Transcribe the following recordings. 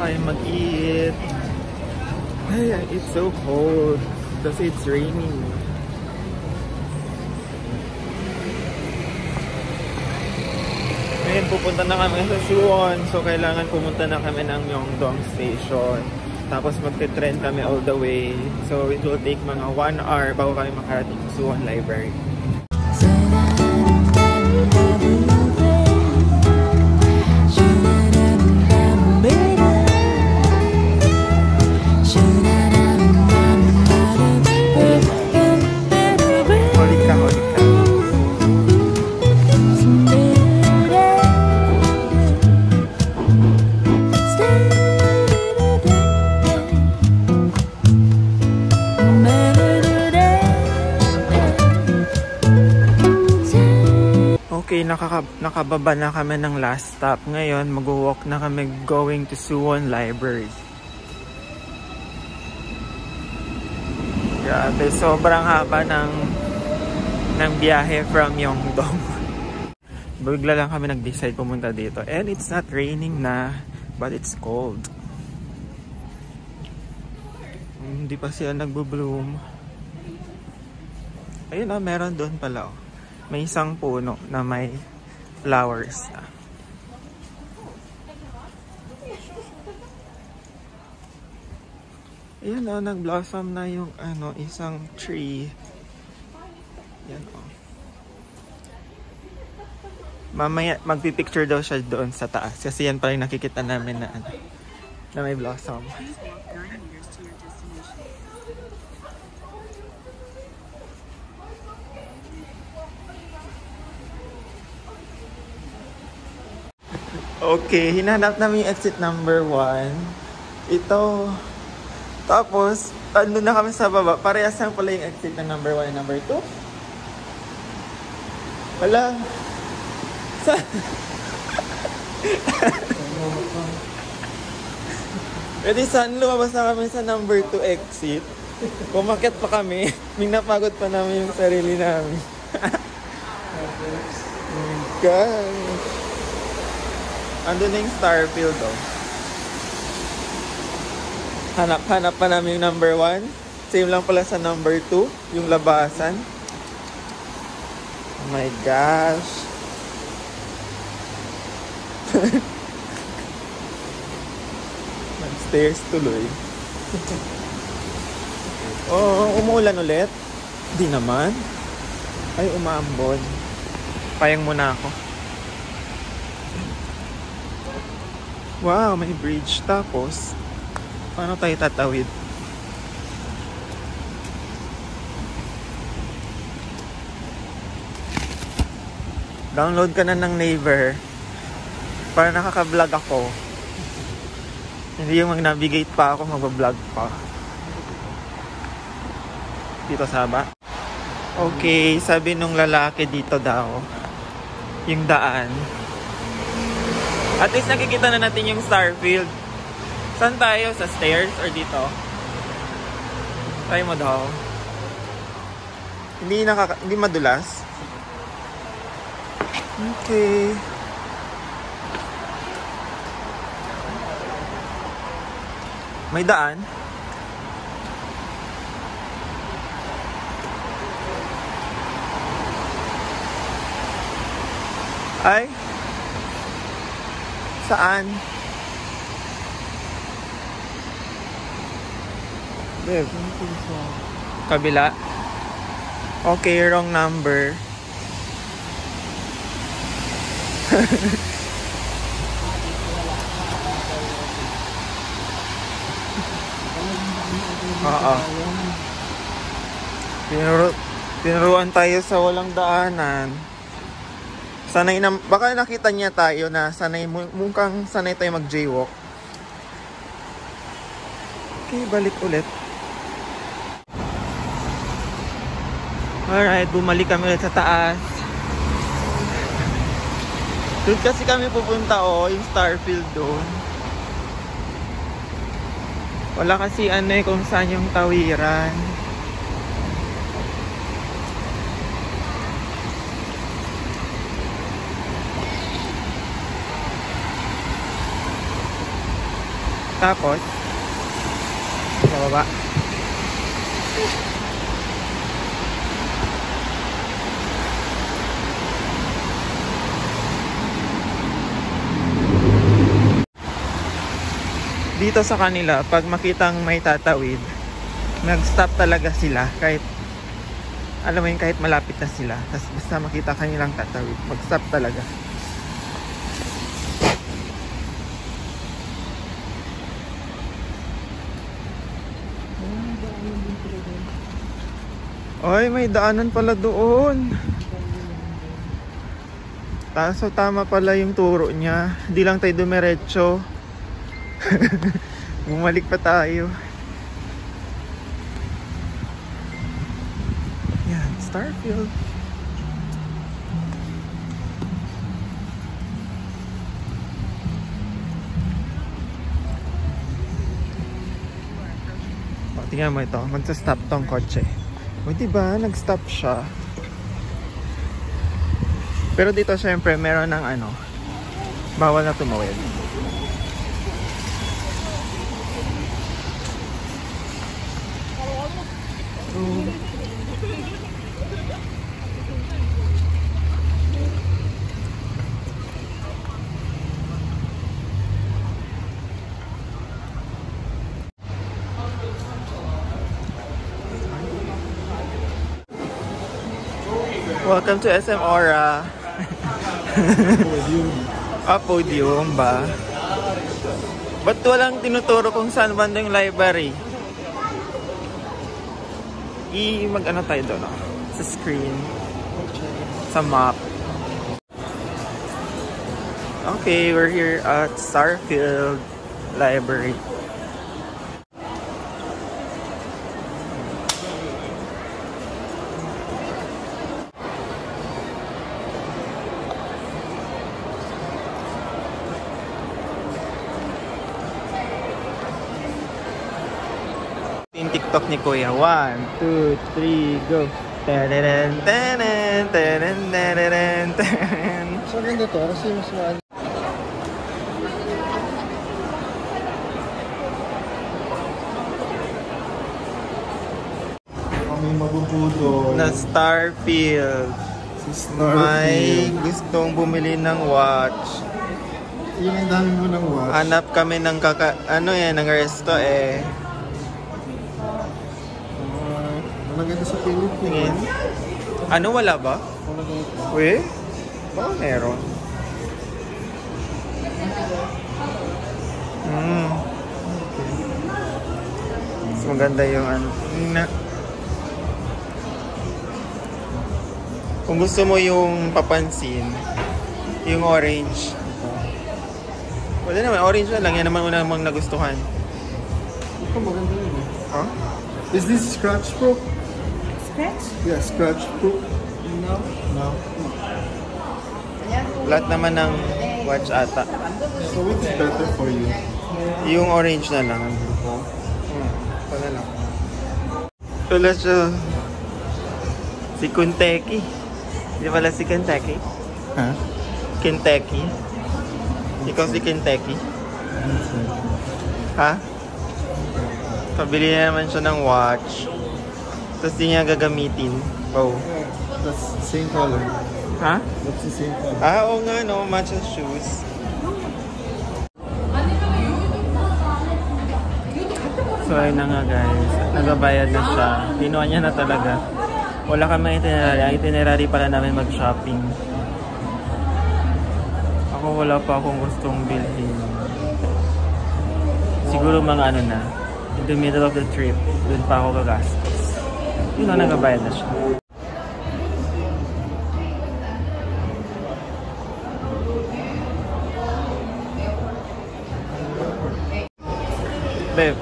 tayong mag-eat. Ay, it's so cold kasi it's raining. Ngayon pupunta na kami sa Suwon, so kailangan pumunta na kami ng Myeongdong Station. Tapos magte-train kami all the way. So it will take mga 1 hour bago kami makarating sa Suwon Library. Okay, nakababa na kami ng last stop. Ngayon, mag-walk na kami going to Suwon Library. Grabe, sobrang haba ng biyahe from Myeongdong. Bigla lang kami nag-decide pumunta dito. And it's not raining na, but it's cold. Hindi pa siya nagbo-bloom. Ayun oh, meron doon pala oh. May isang puno na may flowers na. Ayan o, nag-blossom na yung isang tree. Yan o. Mamaya, magpipicture daw siya doon sa taas. Kasi yan pa rin nakikita namin na may blossom. Okay, hinanap namin yung exit number 1. Ito. Tapos, andun na kami sa baba. Parehas lang pala yung exit ng number 1 and number 2. Wala. Pwede saan lumabas na kami sa number 2 exit. Kumakit pa kami. Minapagod pa namin yung sarili namin. Oh my God. Andun na yung Starfield oh. Hanap pa namin yung number 1. Same lang pala sa number 2. Yung labasan. Oh my gosh. Stairs tuloy. Oh, umuulan ulit? Di naman. Ay, umaambon. Payang muna ako. Wow, may bridge. Tapos, paano tayo tatawid? Download ka na ng Naver para nakaka-vlog ako. Hindi yung mag-navigate pa ako, mag-vlog pa. Dito sa ba? Okay, sabi nung lalaki dito daw, yung daan. At least nakikita na natin yung Starfield. Saan tayo? Sa stairs or dito? Try mo daw. Hindi madulas. Okay. May daan. Ay. Saan? Kabila? Okay, wrong number. Oo. Tinuruan tayo sa walang daanan. Sanay na, baka nakita niya tayo na mukhang sanay tayo mag-jaywalk. Okay, balik ulit. Alright, bumalik kami ulit sa taas. Doon kasi kami pupunta yung Starfield doon. Wala kasi kung saan yung tawiran. Tapos, sa baba. Dito sa kanila, pag makitang may tatawid, nag-stop talaga sila kahit, alam mo yun, kahit malapit na sila. Tapos basta makita kanilang tatawid, mag-stop talaga. Ay, may daanan pala doon. So tama pala yung turo niya. Hindi lang tayo dumiretso. Bumalik pa tayo. Yan, Starfield. O, tingnan mo ito. Magsa-stop tong kotse. O, diba? Nag-stop siya. Pero dito syempre meron ng ano, bawal na tumawid. Welcome to SM Aura. Podium. Podium ba? Ba't walang tinuturo kung saan banda yung library? Mag-ano tayo doon, no? Sa screen. Sa map. Okay, we're here at Starfield Library. Yung TikTok ni Kuya. 1, 2, 3, go. Tadadaan, tadadaan, tadadaan, tadadaan, tadadaan. So ganda to, kasi mas maano. Kami mabubudol. Na Starfield. May gustong bumili ng watch. Yung ang dami mo ng watch. Hanap kami ng ng resto eh. Maganda sa Philippines. Tingin. Ano, wala ba? Wala ba ito? Uy? Baka meron. Mas maganda yung ano. Kung gusto mo yung papansin, yung orange. Wala naman, orange na lang. Yan naman una namang nagustuhan. Ito maganda yun eh. Huh? Is this scratch proof? Scratch? Yeah, scratch proof. No. No. Lahat naman ng watch ata. So which is better for you? Yung orange na lang. Wala lang. Wala siya. Si Kentucky. Di pala si Kentucky? Ha? Kentucky? Ikaw si Kentucky? Ha? Pabili na naman siya ng watch. Tapos di niya gagamitin. Oh. That's the same color. Ha? That's the same color. Oo nga no, matching shoes. So ayun na nga guys, nagabayad na siya. Kinuha niya na talaga. Wala kami itinerary. Ang itinerary pala namin mag-shopping. Ako wala pa akong gustong bilhin. Siguro mga ano na, in the middle of the trip, dun pa ako gagastos. Yun na, nagabayad na siya. Babe.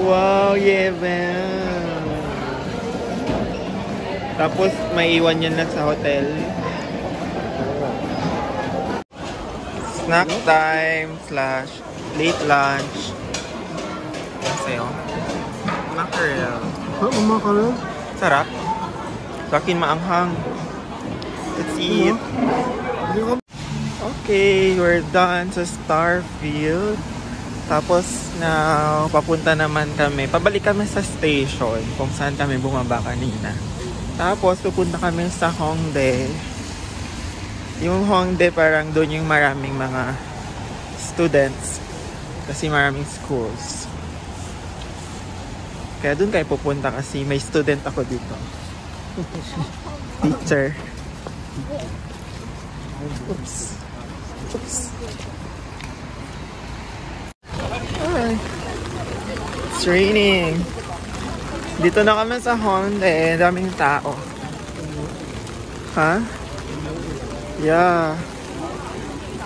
Wow, yeah, man. Tapos may iwan yan lang sa hotel. Snack time slash late lunch. Yan sa'yo. Mackerel. Mackerel? Sarap. Sakin maanghang. Let's eat. Okay, we're done sa Starfield. Tapos na papunta naman kami. Pabalik kami sa station kung saan kami bumaba kanina. Tapos pupunta kami sa Hongdae. Yung Hongdae parang doon yung maraming mga students. Kasi maraming schools. Kaya doon kayo pupunta kasi may student ako dito. Teacher. Oops. Oops. Hi. It's raining. Dito na kami sa Hongdae. Daming tao. Ha? Yeah.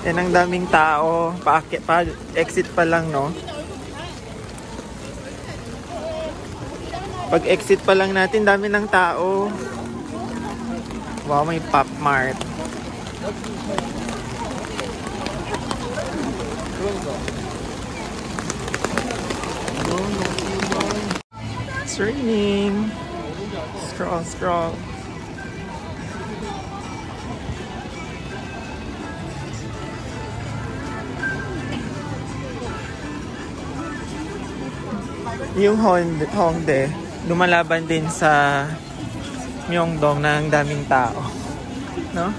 Yan ang daming tao. Pa-exit pa lang, no? Pag-exit pa lang natin, dami ng tao. Wow, may Pop Mart. It's raining. Straw. Yung Hongdae, lumalaban din sa Myeongdong na ang daming tao. No?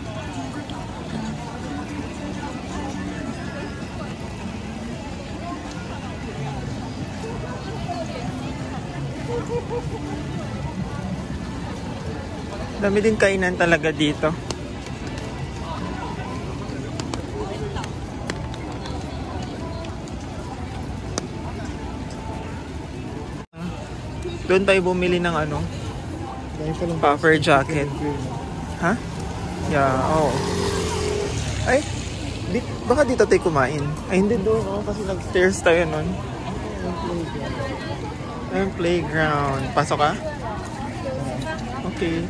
Dami din kainan talaga dito. Doon tayo bumili ng ano? Puffer jacket. Ha? Yeah, oh. Ay, baka dito tayo kumain. Ay, hindi doon. Oh, kasi nag-stairs tayo nun. Ayun, playground. Pasok ka? Okay.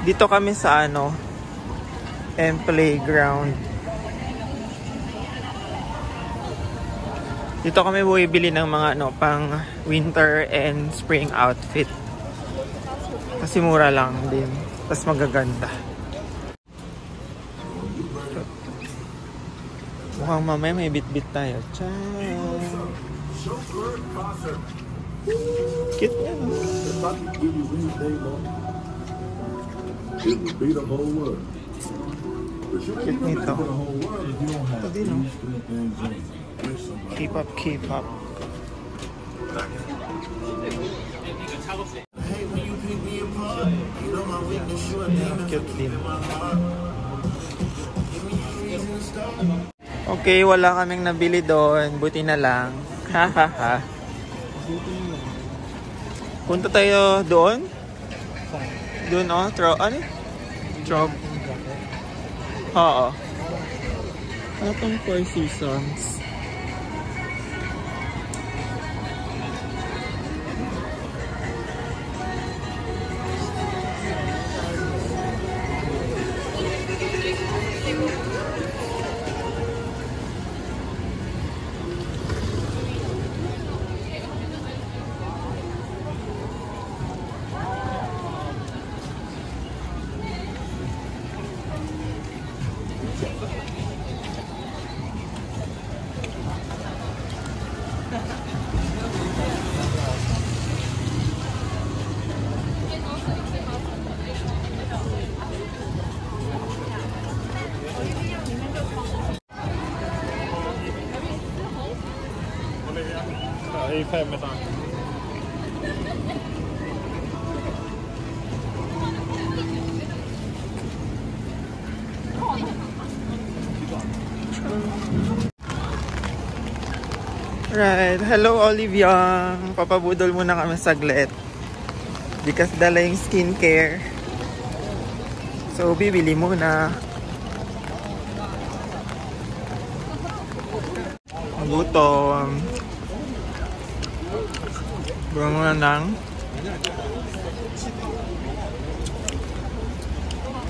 Dito kami sa ano, playground. Dito kami bumibili ng mga ano, pang winter and spring outfit. Kasi mura lang din. Tapos magaganda. Mukhang mamaya may bit-bit tayo. Ciao! Cute yan. Cute nito. Ito din, no? Keep up. Cute din. Okay, wala kaming nabili doon. Buti na lang. Hahaha. Punta tayo doon? Doon, oh. Ano? Drop. Oo. Ano tong Four Seasons? Right. Hello, Olivia. Papabudol muna kami saglit. Because dala yung skincare. So, bibili muna. Gutom. Buwan muna ng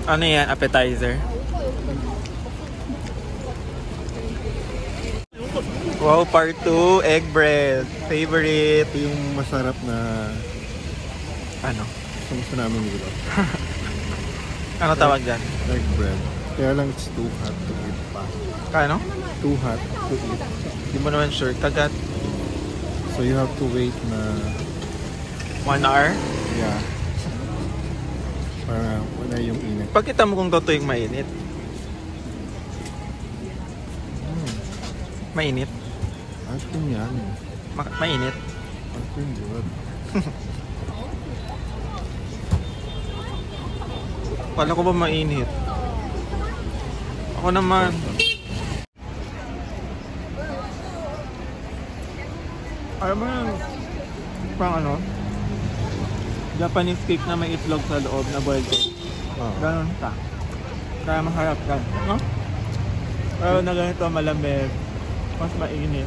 ano yan? Appetizer. Wow, part 2, egg bread. Favorite. Ito yung masarap na Ano? gusto namin dito. Ano tawag dyan? Egg bread. Kaya lang it's too hot to eat pa. Kano? Too hot to eat. Di mo naman sure. Kagat So you have to wait na 1 hour. yeah. Para wala yung init. Pagkita mo kung totoo yung mainit. Mainit? Atin yan. Mainit? Atin good. Kala ko ba mainit? Ako naman. Alam mo yung pang ano? Japanese cake na may itlog sa loob na boiled egg. Ganon ka. Kaya masarap ka. No? Pero na ganito malamig. Mas mainit.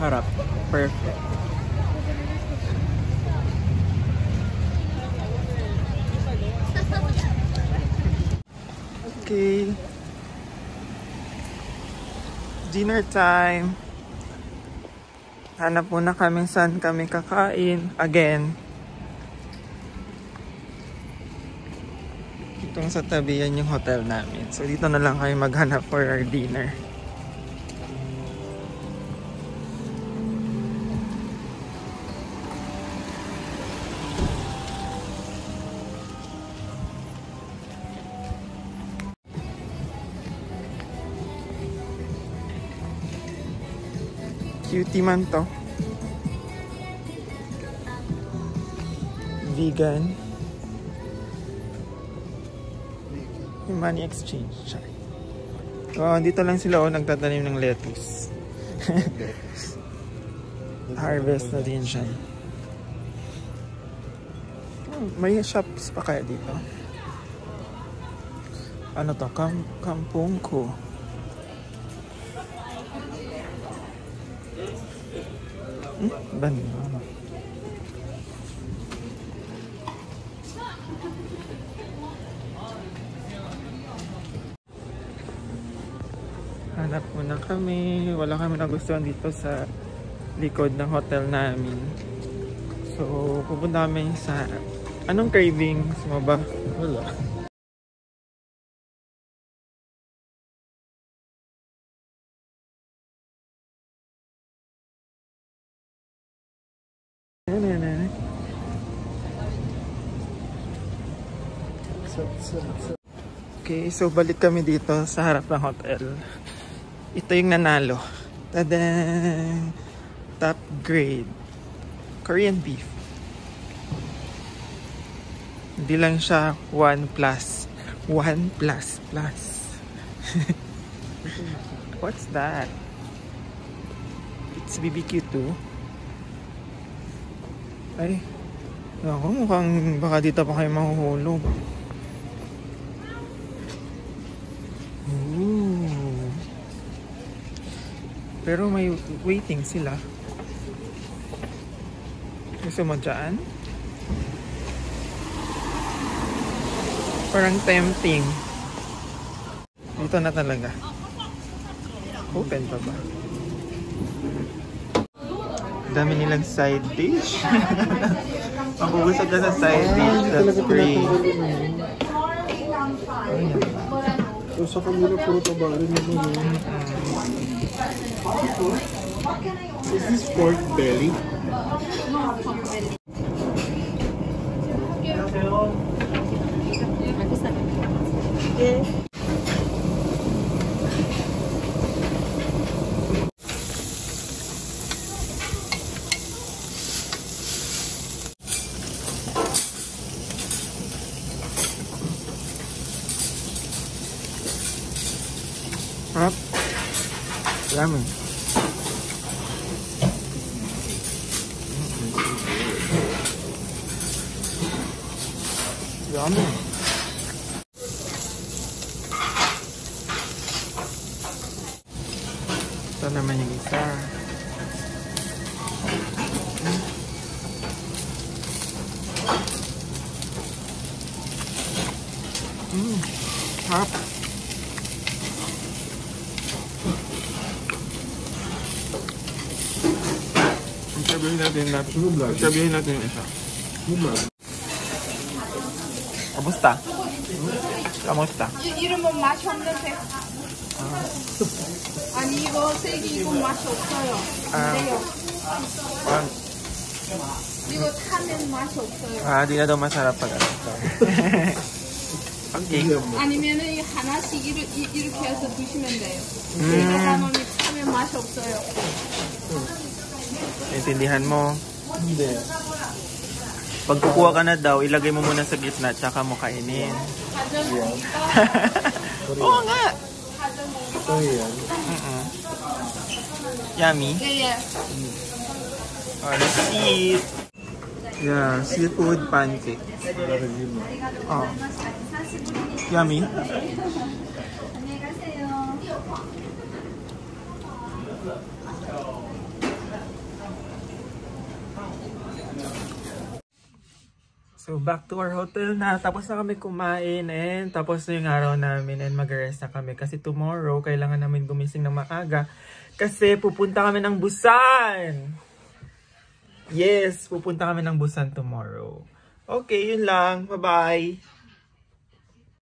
Harap. Perfect. Okay. Dinner time. Hanap muna kami saan kami kakain. Again. Itong sa tabi yan yung hotel namin. So dito na lang kami maghanap for our dinner. Cutie man to. Vegan. Yung money exchange. Oh, dito lang sila nagtatanim ng lettuce. Harvest na din siya. Oh, may shops pa kaya dito? Ano to? Kampung ko. Banda. Hanap muna kami. Wala kami nagustuhan dito sa likod ng hotel namin. So, pupunta kami sa... Anong cravings mo ba? Wala. Okay, so balik kami dito sa harap ng hotel. Ito yung nanalo. Tada! Top grade. Korean beef. Hindi lang siya 1+. 1++. What's that? It's BBQ too. Ay, ako mukhang baka dito pa kayo mahuhulog. Ooh. Pero may waiting sila. Gusto mo dyan? Parang tempting. Dito na talaga. Open pa ba? Dami nilang side dish. Mabubusog ka sa side dish. That's free. So sa kanila puro tabarin na yun. Is this pork belly? No, pork belly. Harap. Yummy. Yummy. Ito naman yung isa. Harap. Sabihin natin yung isa. Kamusta? Kamusta? 이름은 맛이 없는데. 아니 이거 색이 이거 맛이 없어요. 근데요. 이거 타면 맛이 없어요. Di na daw masarap pag ano. Okay. 아니면은 이 하나씩 이렇게 해서 드시면 돼요. 이거 하나는 타면 맛이 없어요. Intindihan mo? Hindi. Pag kukuha ka na daw, ilagay mo muna sa gitna tsaka mo kainin. Oo nga! Ito yan. Yummy. 예. Oh, let's eat. Yeah, seafood pancake. Review mo. Oh. Yummy. So, back to our hotel na. Tapos na kami kumain and tapos na yung araw namin and mag-rest na kami. Kasi tomorrow, kailangan namin gumising ng maaga. Kasi pupunta kami ng Busan! Yes, pupunta kami ng Busan tomorrow. Okay, yun lang. Bye-bye!